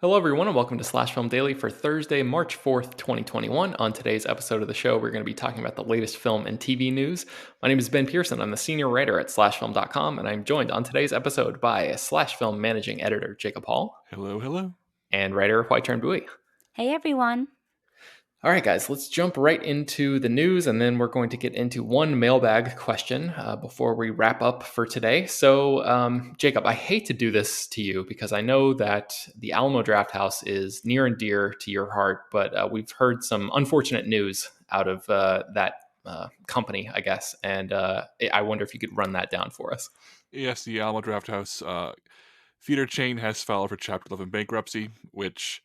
Hello, everyone, and welcome to Slash Film Daily for Thursday, March 4th, 2021. On today's episode of the show, we're going to be talking about the latest film and TV news. My name is Ben Pearson. I'm the senior writer at slashfilm.com, and I'm joined on today's episode by Slash Film managing editor Jacob Hall. Hello, hello. And writer Hoai-Tran Bui. Hey, everyone. All right, guys, let's jump right into the news, and then we're going to get into one mailbag question before we wrap up for today. So, Jacob, I hate to do this to you because I know that the Alamo Drafthouse is near and dear to your heart, but we've heard some unfortunate news out of that company, I guess, and I wonder if you could run that down for us. Yes, the Alamo Drafthouse theater chain has filed for Chapter 11 bankruptcy, which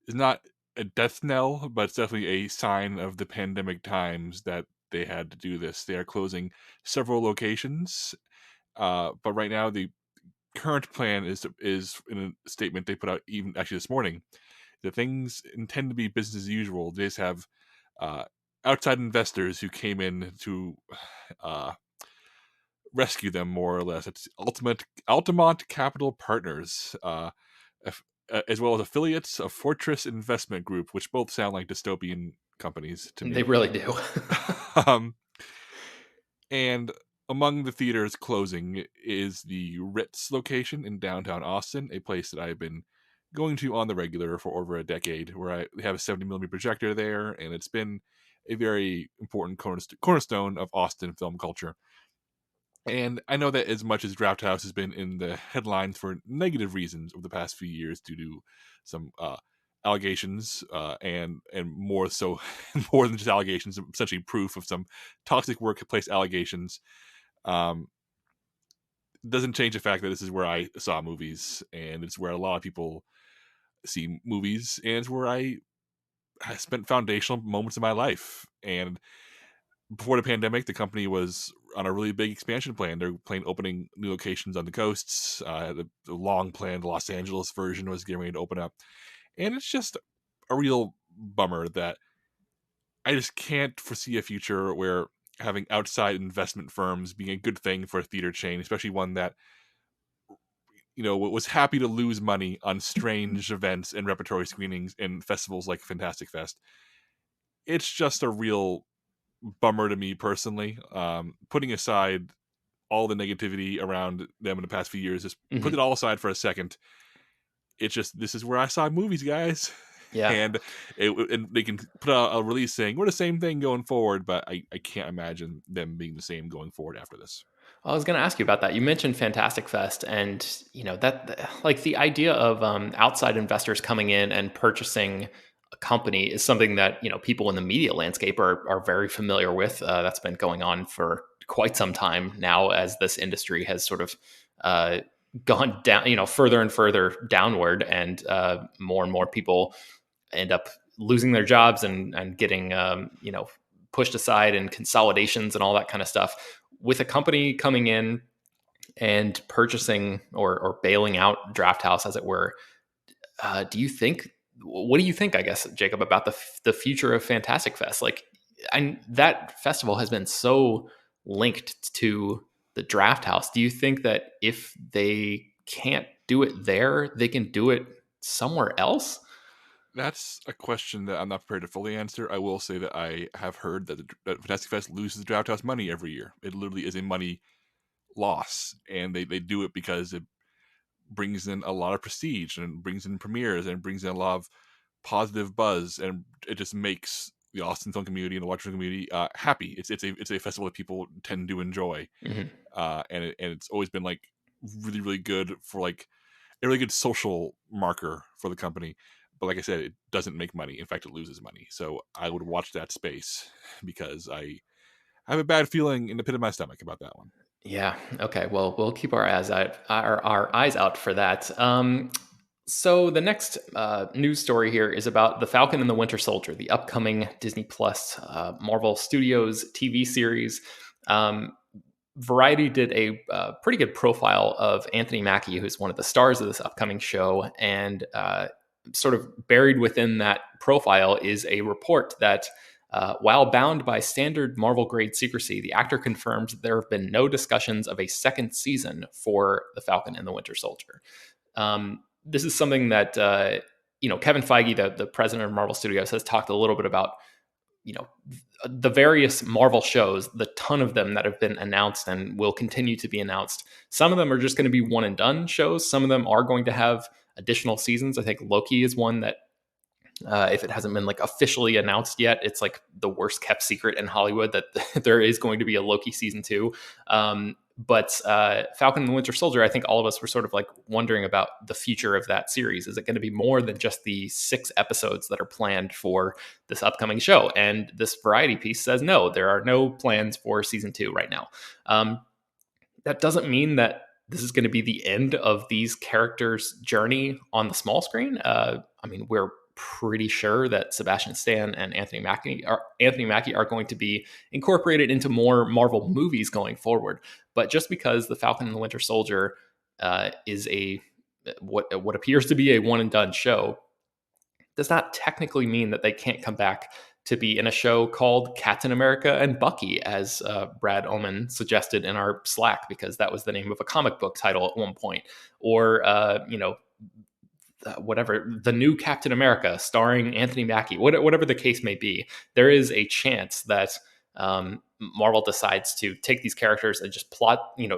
is not a death knell, but it's definitely a sign of the pandemic times that they had to do this. They are closing several locations, but right now the current plan is in a statement they put out even actually this morning that things intend to be business as usual. They just have outside investors who came in to rescue them, more or less. It's Altamont Capital Partners, as well as affiliates of Fortress Investment Group, which both sound like dystopian companies to me. They really do. And among the theaters closing is the Ritz location in downtown Austin, a place that I've been going to on the regular for over a decade, where I have a 70mm projector there, and it's been a very important cornerstone of Austin film culture. And I know that as much as Drafthouse has been in the headlines for negative reasons over the past few years due to some allegations and more so, more than just allegations, essentially proof of some toxic workplace allegations, doesn't change the fact that this is where I saw movies, and it's where a lot of people see movies, and it's where I spent foundational moments of my life. And before the pandemic, the company was on a really big expansion plan. They're opening new locations on the coasts. The long planned Los Angeles version was getting ready to open up. And it's just a real bummer that I just can't foresee a future where having outside investment firms being a good thing for a theater chain, especially one that, you know, was happy to lose money on strange events and repertory screenings and festivals like Fantastic Fest. It's just a real bummer to me personally. Putting aside all the negativity around them in the past few years, just put it all aside for a second. It's just, this is where I saw movies, guys. Yeah. And they can put out a release saying we're the same thing going forward, but I can't imagine them being the same going forward after this. I was going to ask you about that. You mentioned Fantastic Fest, and you know that, like, the idea of outside investors coming in and purchasing a company is something that, you know, people in the media landscape are very familiar with. That's been going on for quite some time now, as this industry has sort of gone down, you know, further and further downward, and more and more people end up losing their jobs and getting you know, pushed aside, and consolidations and all that kind of stuff. With a company coming in and purchasing or bailing out Drafthouse, as it were, what do you think, I guess, Jacob, about the future of Fantastic Fest? Like, that festival has been so linked to the Drafthouse. Do you think that if they can't do it there, they can do it somewhere else? That's a question that I'm not prepared to fully answer. I will say that I have heard that that Fantastic Fest loses the Drafthouse money every year. It literally is a money loss, and they do it because it brings in a lot of prestige and brings in premieres and brings in a lot of positive buzz, and it just makes the Austin film community and the Washington community happy. It's a festival that people tend to enjoy, and it's always been like really, really good for like a really good social marker for the company. But like I said, it doesn't make money. In fact, it loses money. So I would watch that space because I have a bad feeling in the pit of my stomach about that one. Yeah. Okay. Well, we'll keep our eyes out for that. So the next news story here is about The Falcon and the Winter Soldier, the upcoming Disney Plus Marvel Studios TV series. Variety did a pretty good profile of Anthony Mackie, who's one of the stars of this upcoming show, and sort of buried within that profile is a report that while bound by standard Marvel-grade secrecy, the actor confirms that there have been no discussions of a second season for The Falcon and the Winter Soldier. This is something that Kevin Feige, the president of Marvel Studios, has talked a little bit about, the various Marvel shows, the ton of them that have been announced and will continue to be announced. Some of them are just going to be one and done shows. Some of them are going to have additional seasons. I think Loki is one that, if it hasn't been like officially announced yet, it's like the worst kept secret in Hollywood that there is going to be a Loki season 2. But Falcon and the Winter Soldier, I think all of us were sort of like wondering about the future of that series. Is it going to be more than just the 6 episodes that are planned for this upcoming show? And this Variety piece says, no, there are no plans for season 2 right now. That doesn't mean that this is going to be the end of these characters' journey on the small screen. We're pretty sure that Sebastian Stan and Anthony Mackie are going to be incorporated into more Marvel movies going forward. But just because the Falcon and the Winter Soldier is what appears to be a one and done show, does not technically mean that they can't come back to be in a show called Captain America and Bucky, as Brad Oman suggested in our Slack, because that was the name of a comic book title at one point. Or, whatever, the new Captain America starring Anthony Mackie, whatever the case may be. There is a chance that Marvel decides to take these characters and just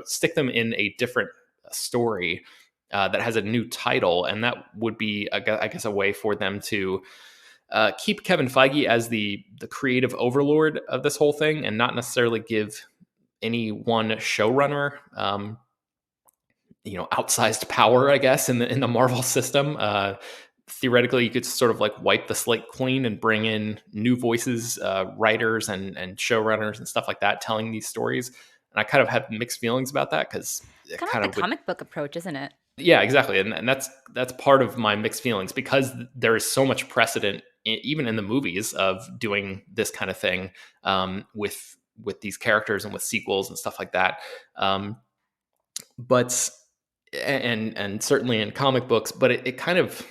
stick them in a different story that has a new title. And that would be, I guess, a way for them to keep Kevin Feige as the creative overlord of this whole thing, and not necessarily give any one showrunner outsized power, I guess, in the Marvel system. Theoretically, you could sort of like wipe the slate clean and bring in new voices, writers and showrunners and stuff like that, telling these stories. And I kind of have mixed feelings about that, because it's kind of like the comic book approach, isn't it? Yeah, exactly. And that's part of my mixed feelings, because there is so much precedent, even in the movies, of doing this kind of thing with these characters and with sequels and stuff like that. But and certainly in comic books, but it kind of,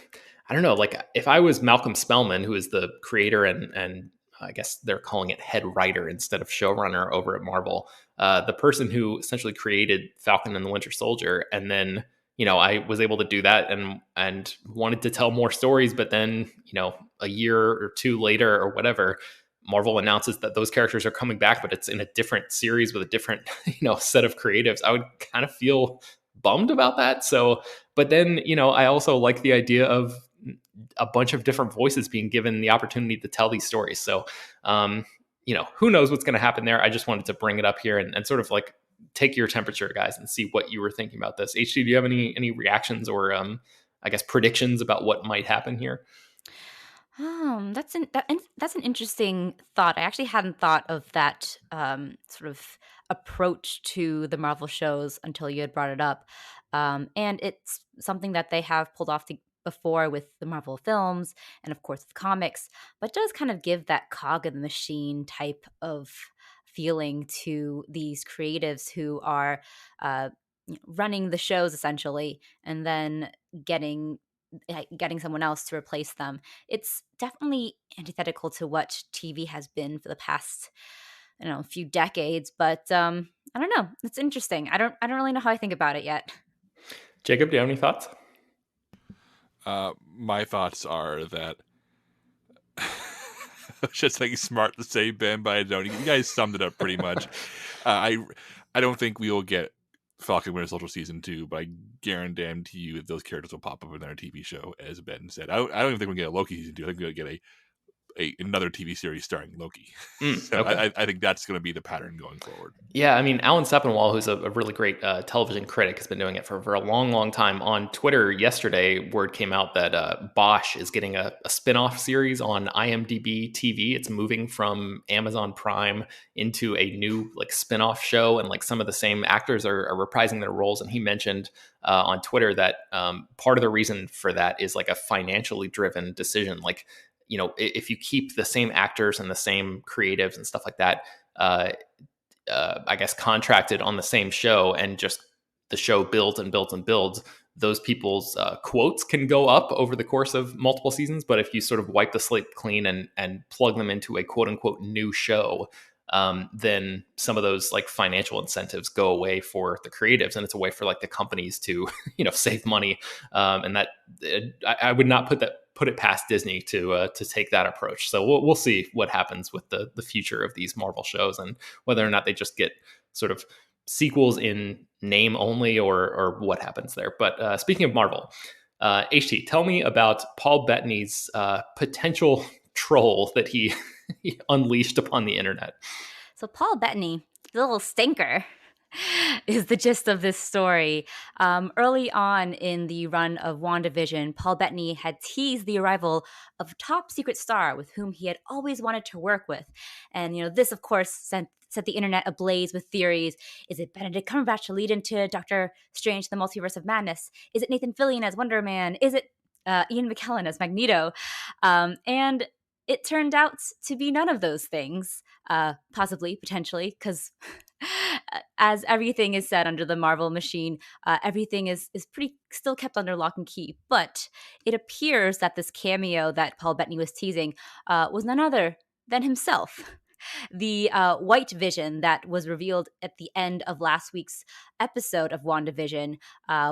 I don't know, like if I was Malcolm Spellman, who is the creator and I guess they're calling it head writer instead of showrunner over at Marvel, the person who essentially created Falcon and the Winter Soldier, and then I was able to do that and wanted to tell more stories, but then a year or two later or whatever, Marvel announces that those characters are coming back, but it's in a different series with a different set of creatives. I would kind of feel bummed about that. So, but then I also like the idea of a bunch of different voices being given the opportunity to tell these stories. So, who knows what's going to happen there. I just wanted to bring it up here and sort of like take your temperature, guys, and see what you were thinking about this. HT, do you have any reactions or I guess predictions about what might happen here? That's an interesting thought. I actually hadn't thought of that sort of approach to the Marvel shows until you had brought it up. And it's something that they have pulled off before with the Marvel films and, of course, with comics, but does kind of give that cog in the machine type of feeling to these creatives who are running the shows essentially, and then getting someone else to replace them. It's definitely antithetical to what TV has been for the past, few decades, but I don't know. It's interesting. I don't really know how I think about it yet. Jacob, do you have any thoughts? My thoughts are that just like smart to say, Ben, but I don't. You guys summed it up pretty much. I don't think we will get Falcon Winter Soldier season 2, but I guarantee you that those characters will pop up in their TV show, as Ben said. I don't even think we'll get a Loki season 2. I think we'll get another TV series starring Loki. So okay. I think that's going to be the pattern going forward. Yeah, I mean, Alan Sepinwall, who's a really great television critic, has been doing it for a long, long time. On Twitter yesterday, word came out that Bosch is getting a spin-off series on IMDb TV. It's moving from Amazon Prime into a new like spin-off show, and like some of the same actors are reprising their roles. And he mentioned on Twitter that part of the reason for that is like a financially driven decision. Like, if you keep the same actors and the same creatives and stuff like that, I guess contracted on the same show, and just the show builds and builds and builds, those people's quotes can go up over the course of multiple seasons. But if you sort of wipe the slate clean and plug them into a quote unquote new show, then some of those like financial incentives go away for the creatives, and it's a way for like the companies to, save money. And that I would not put that put it past Disney to take that approach. So we'll see what happens with the future of these Marvel shows and whether or not they just get sort of sequels in name only or what happens there. But speaking of Marvel, HT, tell me about Paul Bettany's potential troll that he unleashed upon the internet. So Paul Bettany, the little stinker, is the gist of this story. Early on in the run of WandaVision, Paul Bettany had teased the arrival of a top secret star with whom he had always wanted to work with. And, this, of course, set the internet ablaze with theories. Is it Benedict Cumberbatch to lead into Doctor Strange, the Multiverse of Madness? Is it Nathan Fillion as Wonder Man? Is it Ian McKellen as Magneto? And it turned out to be none of those things, possibly, potentially, because as everything is said under the Marvel machine, everything is pretty still kept under lock and key. But it appears that this cameo that Paul Bettany was teasing was none other than himself. The white vision that was revealed at the end of last week's episode of WandaVision,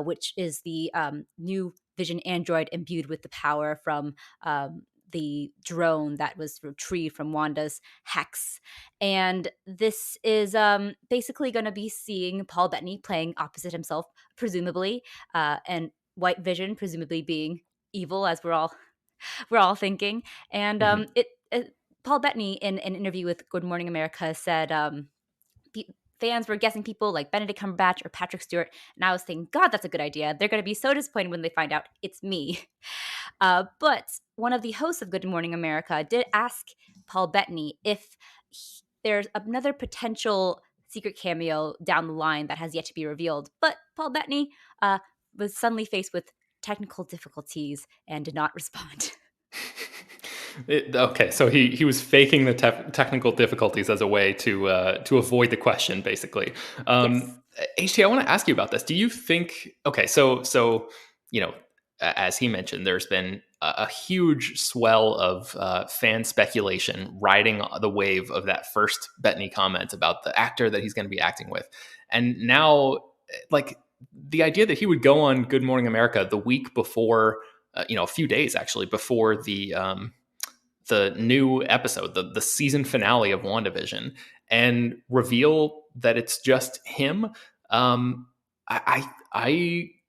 which is the new Vision android imbued with the power from the drone that was retrieved from Wanda's hex. And this is basically going to be seeing Paul Bettany playing opposite himself, presumably, and White Vision presumably being evil, as we're all thinking. And Paul Bettany, in an interview with Good Morning America, said fans were guessing people like Benedict Cumberbatch or Patrick Stewart, and I was thinking, God, that's a good idea. They're going to be so disappointed when they find out it's me. But one of the hosts of Good Morning America did ask Paul Bettany if there's another potential secret cameo down the line that has yet to be revealed. But Paul Bettany was suddenly faced with technical difficulties and did not respond. Okay, so he was faking the technical difficulties as a way to avoid the question, basically. Yes. HT, I want to ask you about this. Do you think? Okay, so as he mentioned, there's been a huge swell of fan speculation riding the wave of that first Bettany comment about the actor that he's going to be acting with, and now like the idea that he would go on Good Morning America the week before, a few days actually before the new episode, the season finale of WandaVision, and reveal that it's just him. I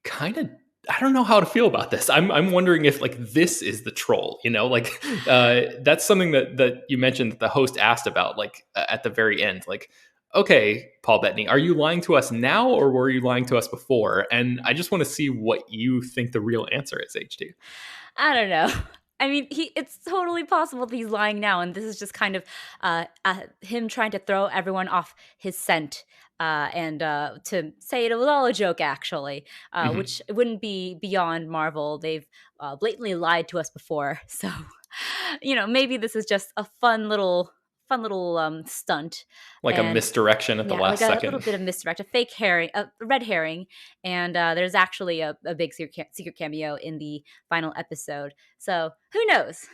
kind of, I don't know how to feel about this. I'm wondering if like this is the troll, that's something that you mentioned that the host asked about, like at the very end, like, okay, Paul Bettany, are you lying to us now or were you lying to us before? And I just want to see what you think the real answer is, HT. I don't know. I mean, it's totally possible that he's lying now, and this is just kind of him trying to throw everyone off his scent and to say it was all a joke, actually, which wouldn't be beyond Marvel. They've blatantly lied to us before. So, maybe this is just a fun little stunt, like and a misdirection at the last like a second. little bit of misdirect, a fake herring, a red herring, and there's actually a big secret cameo in the final episode. So who knows?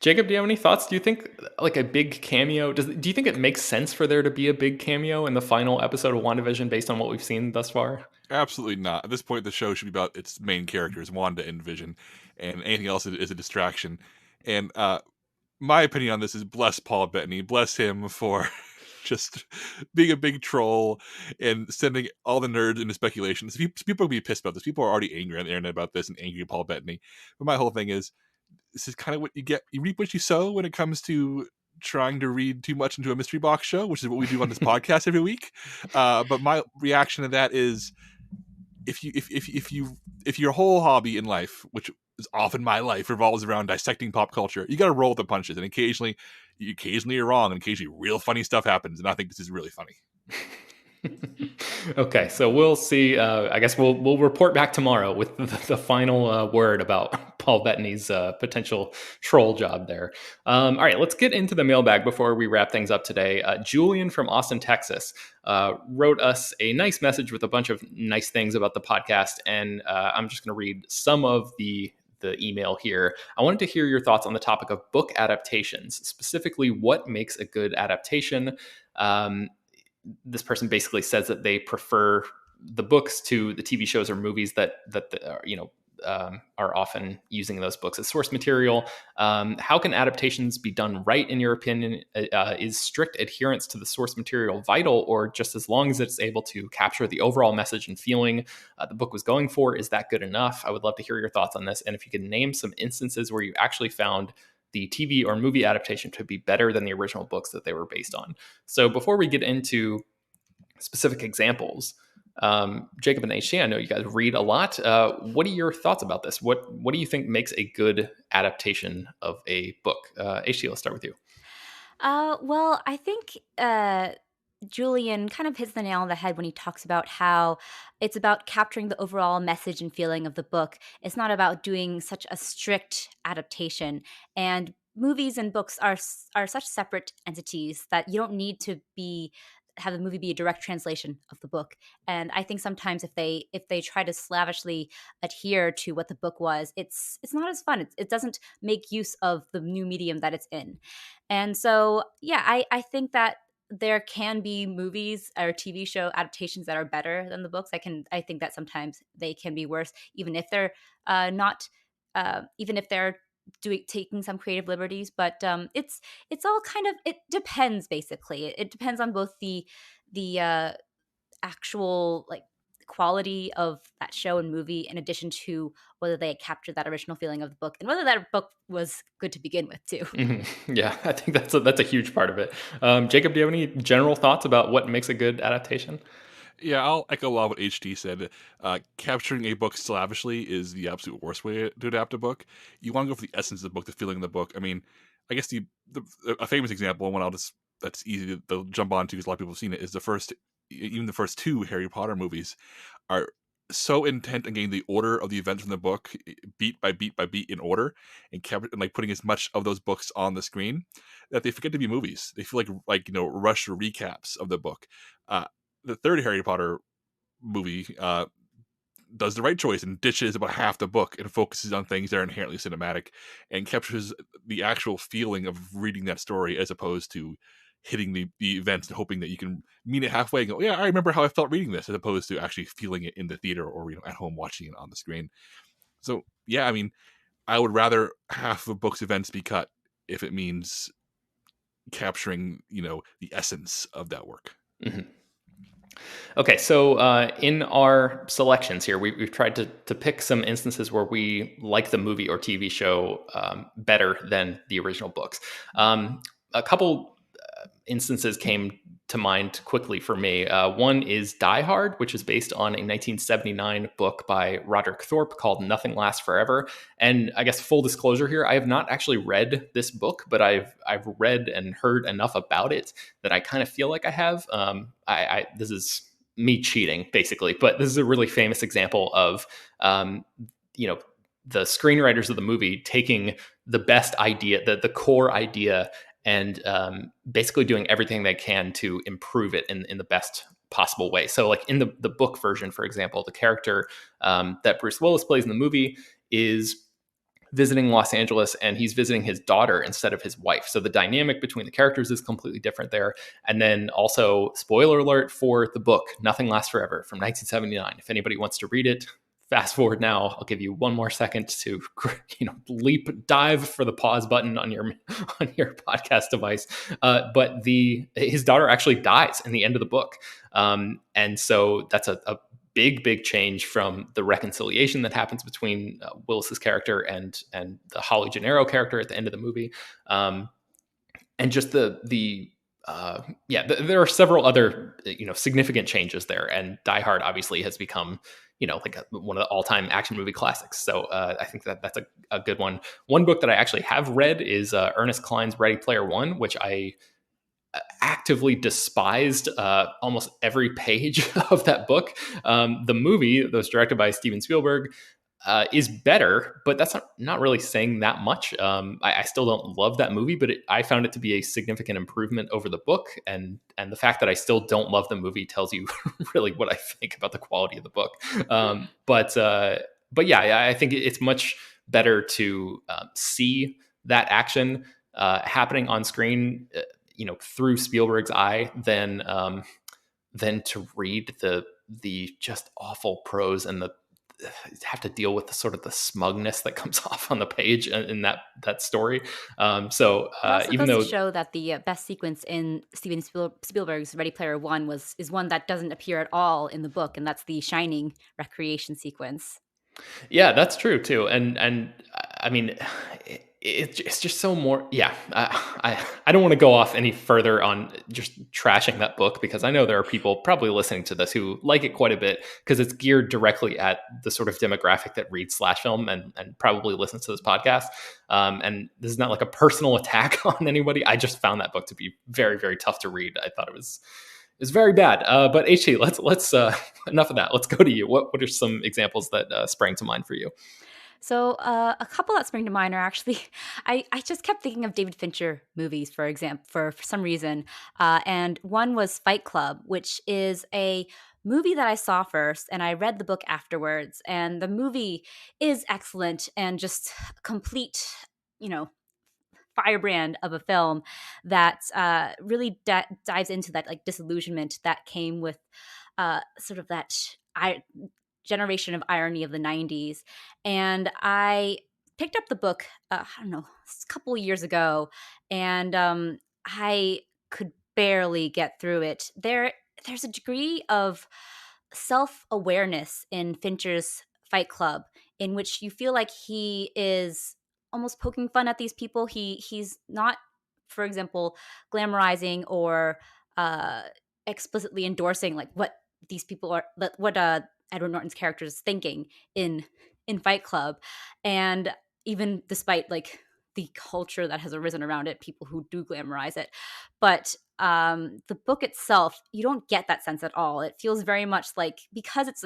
Jacob, do you have any thoughts? Do you think like a big cameo? Do you think it makes sense for there to be a big cameo in the final episode of WandaVision based on what we've seen thus far? Absolutely not. At this point, the show should be about its main characters, Wanda and Vision, and anything else is a distraction. And my opinion on this is bless Paul Bettany, bless him for just being a big troll and sending all the nerds into speculation. People will be pissed about this. People are already angry on the internet about this and angry at Paul Bettany. But my whole thing is, this is kind of what you get. You reap what you sow when it comes to trying to read too much into a mystery box show, which is what we do on this podcast every week. But my reaction to that is, if your whole hobby in life, which is often my life, revolves around dissecting pop culture, you got to roll with the punches, and occasionally you're wrong, and occasionally real funny stuff happens, and I think this is really funny. Okay, so we'll see. I guess we'll report back tomorrow with the final word about Paul Bettany's potential troll job there. All right, let's get into the mailbag before we wrap things up today. Julian from Austin, Texas, wrote us a nice message with a bunch of nice things about the podcast, and I'm just going to read some of the email here. I wanted to hear your thoughts on the topic of book adaptations, specifically what makes a good adaptation. This person basically says that they prefer the books to the TV shows or movies that are often using those books as source material. How can adaptations be done right, in your opinion? Is strict adherence to the source material vital, or just as long as it's able to capture the overall message and feeling the book was going for, is that good enough? I would love to hear your thoughts on this. And if you could name some instances where you actually found the TV or movie adaptation to be better than the original books that they were based on. So before we get into specific examples, Jacob and HT, I know you guys read a lot. What are your thoughts about this? What do you think makes a good adaptation of a book? HT, let's start with you. Well, I think Julian kind of hits the nail on the head when he talks about how it's about capturing the overall message and feeling of the book. It's not about doing such a strict adaptation. And movies and books are such separate entities that you don't need to have the movie be a direct translation of the book. And I think sometimes if they try to slavishly adhere to what the book was, it's not as fun. It doesn't make use of the new medium that it's in. And so, yeah, I think that there can be movies or TV show adaptations that are better than the books. I think that sometimes they can be worse, even if they're not, even if they're taking some creative liberties. But it's all kind of, it depends basically. It depends on both the actual like quality of that show and movie, in addition to whether they captured that original feeling of the book and whether that book was good to begin with too. Mm-hmm. Yeah, I think that's a huge part of it. Jacob, do you have any general thoughts about what makes a good adaptation? Yeah, I'll echo a lot of what HT said. Capturing a book slavishly is the absolute worst way to adapt a book. You want to go for the essence of the book, the feeling of the book. I mean, I guess a famous example, one that's easy to jump onto because a lot of people have seen it, is even the first two Harry Potter movies are so intent on getting the order of the events from the book beat by beat by beat in order, and like putting as much of those books on the screen that they forget to be movies. They feel like rushed recaps of the book. The third Harry Potter movie does the right choice and ditches about half the book and focuses on things that are inherently cinematic and captures the actual feeling of reading that story, as opposed to hitting the events and hoping that you can meet it halfway and go, yeah, I remember how I felt reading this, as opposed to actually feeling it in the theater or at home watching it on the screen. So yeah, I mean, I would rather half of a book's events be cut if it means capturing the essence of that work. Mm-hmm. Okay, so in our selections here, we've tried to pick some instances where we like the movie or TV show better than the original books. A couple instances came to mind quickly for me. One is Die Hard, which is based on a 1979 book by Roderick Thorpe called Nothing Lasts Forever. And I guess full disclosure here, I have not actually read this book, but I've read and heard enough about it that I kind of feel like I have. This is me cheating, basically, but this is a really famous example of, the screenwriters of the movie taking the best idea, the core idea, and basically doing everything they can to improve it in the best possible way. So like in the book version, for example, the character that Bruce Willis plays in the movie is visiting Los Angeles, and he's visiting his daughter instead of his wife. So the dynamic between the characters is completely different there. And then also, spoiler alert for the book, Nothing Lasts Forever from 1979. If anybody wants to read it, fast forward now. I'll give you one more second to dive for the pause button on your podcast device. But his daughter actually dies in the end of the book, and so that's a big change from the reconciliation that happens between Willis's character and the Holly Gennaro character at the end of the movie, and just there are several other significant changes there, and Die Hard obviously has become like one of the all-time action movie classics. So I think that's a good one. One book that I actually have read is Ernest Cline's Ready Player One, which I actively despised almost every page of that book. The movie that was directed by Steven Spielberg is better, but that's not really saying that much. I still don't love that movie, but I found it to be a significant improvement over the book, and the fact that I still don't love the movie tells you really what I think about the quality of the book. But yeah, I think it's much better to see that action happening on screen, through Spielberg's eye than to read the just awful prose and the have to deal with the sort of the smugness that comes off on the page in that story. So It also even goes to though, show that the best sequence in Spielberg's Ready Player One is one that doesn't appear at all in the book, and that's the Shining recreation sequence. yeah, that's true too. And I mean, it's just so more. Yeah, I don't want to go off any further on just trashing that book, because I know there are people probably listening to this who like it quite a bit, because it's geared directly at the sort of demographic that reads slash film and probably listens to this podcast. And this is not like a personal attack on anybody. I just found that book to be very, very tough to read. I thought it was very bad. But HT, let's enough of that. Let's go to you. What are some examples that sprang to mind for you? So a couple that spring to mind are actually, I just kept thinking of David Fincher movies, for example, for some reason. And one was Fight Club, which is a movie that I saw first, and I read the book afterwards. And the movie is excellent and just complete, you know, firebrand of a film that really dives into that like disillusionment that came with sort of that generation of irony of the 90s. And I picked up the book, I don't know, a couple of years ago, and I could barely get through it. There's a degree of self-awareness in Fincher's Fight Club in which you feel like he is almost poking fun at these people. He's not, for example, glamorizing or uh, explicitly endorsing like what these people are, what Edward Norton's character is thinking in Fight Club, and even despite like the culture that has arisen around it, people who do glamorize it, but the book itself, you don't get that sense at all. It feels very much like, because it's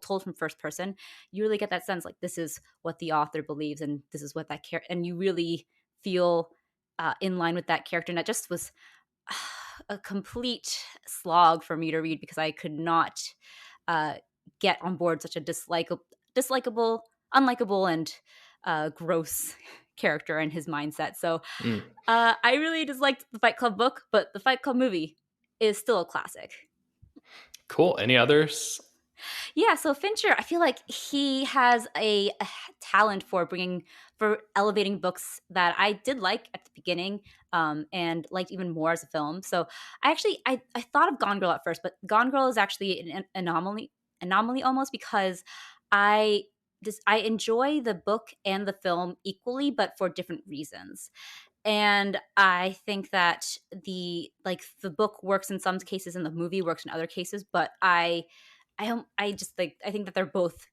told from first person, you really get that sense like this is what the author believes, and this is what that character, and you really feel in line with that character. And it just was a complete slog for me to read, because I could not uh, get on board such a dislikable, unlikable, and gross character and his mindset. So Mm, I really disliked the Fight Club book, but the Fight Club movie is still a classic. cool. Any others? Yeah, so Fincher, I feel like he has a talent for elevating books that I did like at the beginning, and liked even more as a film. So I thought of Gone Girl at first, but Gone Girl is actually an anomaly almost, because I I enjoy the book and the film equally, but for different reasons. And I think that the book works in some cases and the movie works in other cases, but I just like, I think that they're both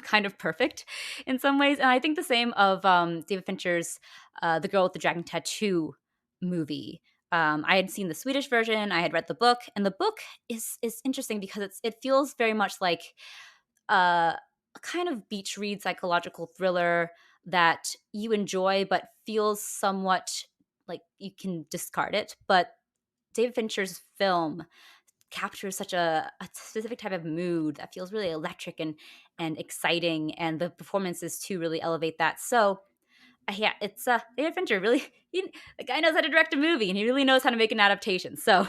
kind of perfect in some ways. And I think the same of David Fincher's The Girl with the Dragon Tattoo movie. I had seen the Swedish version, I had read the book, and the book is interesting because it feels very much like a kind of beach read psychological thriller that you enjoy but feels somewhat like you can discard it. But David Fincher's film captures such a specific type of mood that feels really electric and exciting, and the performances too really elevate that. So yeah, it's David Fincher really, the guy knows how to direct a movie, and he really knows how to make an adaptation. So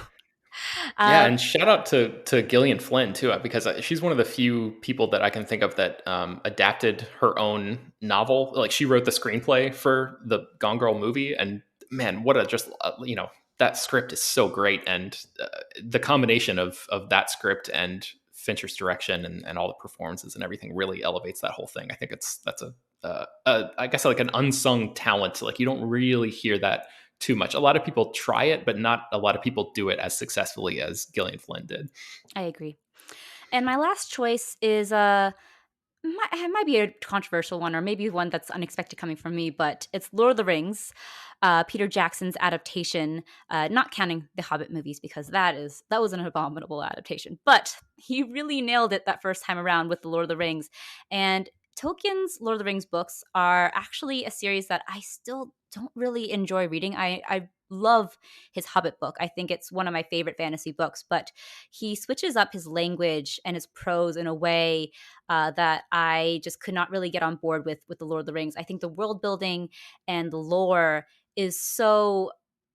Yeah, uh, and shout out to Gillian Flynn too, because she's one of the few people that I can think of that adapted her own novel. Like, she wrote the screenplay for the Gone Girl movie, and man, what a just that script is so great, and the combination of that script and Fincher's direction and all the performances and everything really elevates that whole thing. I think that's I guess like an unsung talent. Like, you don't really hear that too much. A lot of people try it, but not a lot of people do it as successfully as Gillian Flynn did. I agree. And my last choice is it might be a controversial one, or maybe one that's unexpected coming from me, but it's Lord of the Rings, Peter Jackson's adaptation, not counting the Hobbit movies, because that was an abominable adaptation. But he really nailed it that first time around with the Lord of the Rings. And Tolkien's Lord of the Rings books are actually a series that I still don't really enjoy reading. I love his Hobbit book. I think it's one of my favorite fantasy books, but he switches up his language and his prose in a way that I just could not really get on board with the Lord of the Rings. I think the world building and the lore is so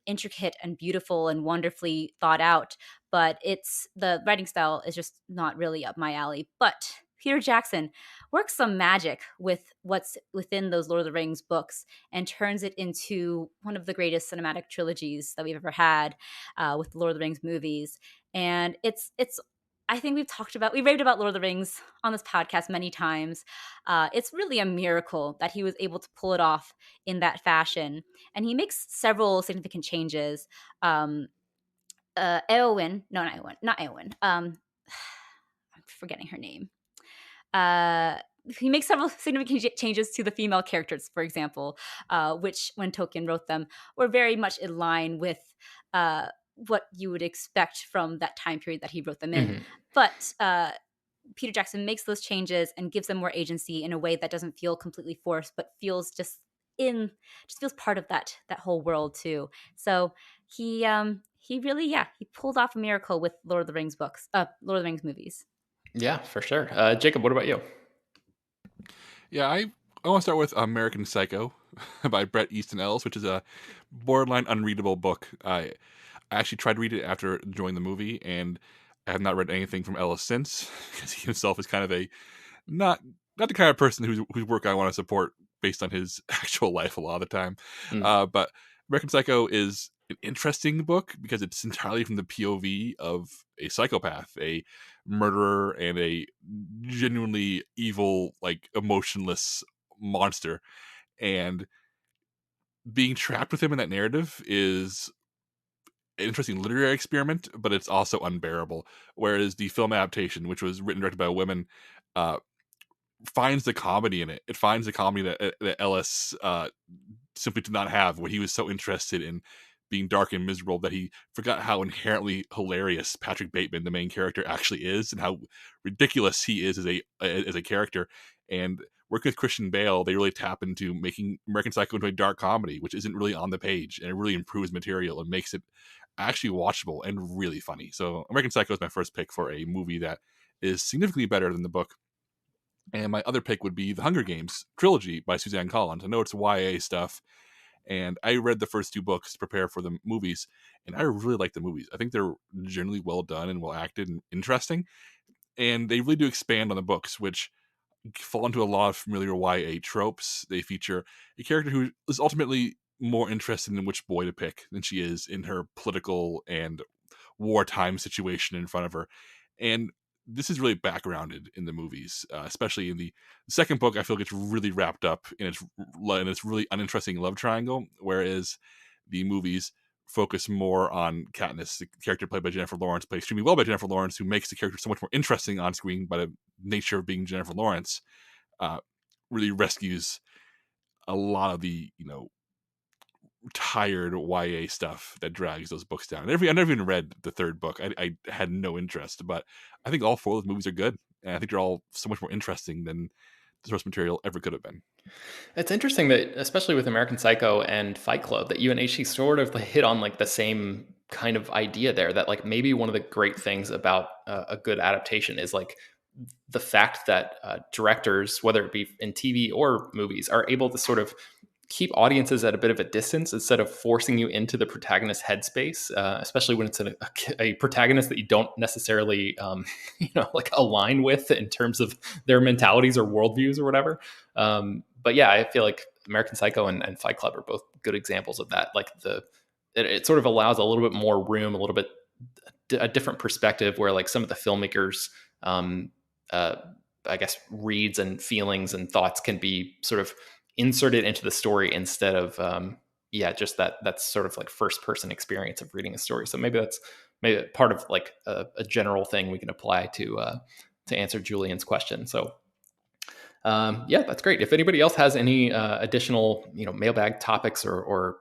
intricate and beautiful and wonderfully thought out, but it's the writing style is just not really up my alley. But Peter Jackson works some magic with what's within those Lord of the Rings books and turns it into one of the greatest cinematic trilogies that we've ever had with the Lord of the Rings movies. And it's I think we raved about Lord of the Rings on this podcast many times. It's really a miracle that he was able to pull it off in that fashion. And he makes several significant changes. Eowyn, no, not Eowyn. I'm forgetting her name. He makes several significant changes to the female characters, for example, which, when Tolkien wrote them, were very much in line with what you would expect from that time period that he wrote them in. Mm-hmm. But Peter Jackson makes those changes and gives them more agency in a way that doesn't feel completely forced, but feels just feels part of that whole world too. So he really, he pulled off a miracle with Lord of the Rings movies. Yeah, for sure. Jacob, what about you? Yeah, I want to start with American Psycho by Bret Easton Ellis, which is a borderline unreadable book. I actually tried to read it after enjoying the movie, and I have not read anything from Ellis since, because he himself is kind of a not the kind of person whose work I want to support based on his actual life a lot of the time. But American Psycho is an interesting book because it's entirely from the POV of a psychopath, a murderer, and a genuinely evil, like, emotionless monster. And being trapped with him in that narrative is an interesting literary experiment, but it's also unbearable. Whereas the film adaptation, which was written and directed by a woman, finds the comedy in it. It finds the comedy that Ellis simply did not have, when he was so interested in being dark and miserable that he forgot how inherently hilarious Patrick Bateman, the main character, actually is, and how ridiculous he is as a character. And working with Christian Bale, they really tap into making American Psycho into a dark comedy, which isn't really on the page, and it really improves material and makes it actually watchable and really funny. So American Psycho is my first pick for a movie that is significantly better than the book. And my other pick would be The Hunger Games Trilogy by Suzanne Collins. I know it's YA stuff, and I read the first two books to prepare for the movies, and I really like the movies. I think they're generally well done and well acted and interesting, and they really do expand on the books, which fall into a lot of familiar YA tropes. They feature a character who is ultimately more interested in which boy to pick than she is in her political and wartime situation in front of her. And this is really backgrounded in the movies, especially in the second book. I feel like it's really wrapped up in its really uninteresting love triangle, whereas the movies focus more on Katniss, the character played by Jennifer Lawrence, played extremely well by Jennifer Lawrence, who makes the character so much more interesting on screen by the nature of being Jennifer Lawrence. Really rescues a lot of the tired YA stuff that drags those books down. I never even read the third book. I had no interest, but I think all four of those movies are good, and I think they're all so much more interesting than the source material ever could have been. It's interesting that, especially with American Psycho and Fight Club, that UNHC sort of hit on like the same kind of idea there, that like maybe one of the great things about a good adaptation is like the fact that directors, whether it be in TV or movies, are able to sort of keep audiences at a bit of a distance instead of forcing you into the protagonist's headspace, especially when it's a protagonist that you don't necessarily, like align with in terms of their mentalities or worldviews or whatever. But yeah, I feel like American Psycho and Fight Club are both good examples of that. Like it sort of allows a little bit more room, a little bit a different perspective, where like some of the filmmakers, I guess, reads and feelings and thoughts can be sort of inserted into the story instead of just that's sort of like first person experience of reading a story. So maybe that's part of like a general thing we can apply to answer Julian's question. So that's great. If anybody else has any additional mailbag topics or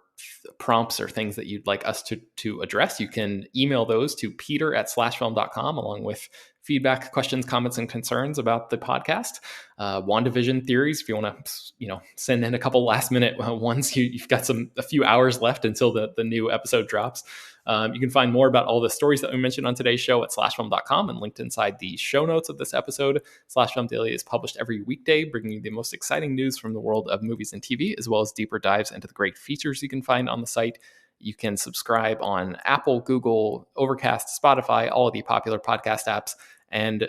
prompts or things that you'd like us to address, you can email those to peter@slashfilm.com along with feedback, questions, comments, and concerns about the podcast. WandaVision theories, if you want to send in a couple last minute ones, you've got a few hours left until the new episode drops. You can find more about all the stories that we mentioned on today's show at slashfilm.com and linked inside the show notes of this episode. Slash Film Daily is published every weekday, bringing you the most exciting news from the world of movies and TV, as well as deeper dives into the great features you can find on the site. You can subscribe on Apple, Google, Overcast, Spotify, all of the popular podcast apps. And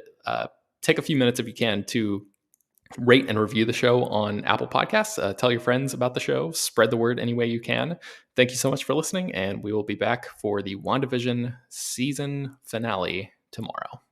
take a few minutes if you can to rate and review the show on Apple Podcasts. Tell your friends about the show. Spread the word any way you can. Thank you so much for listening, and we will be back for the WandaVision season finale tomorrow.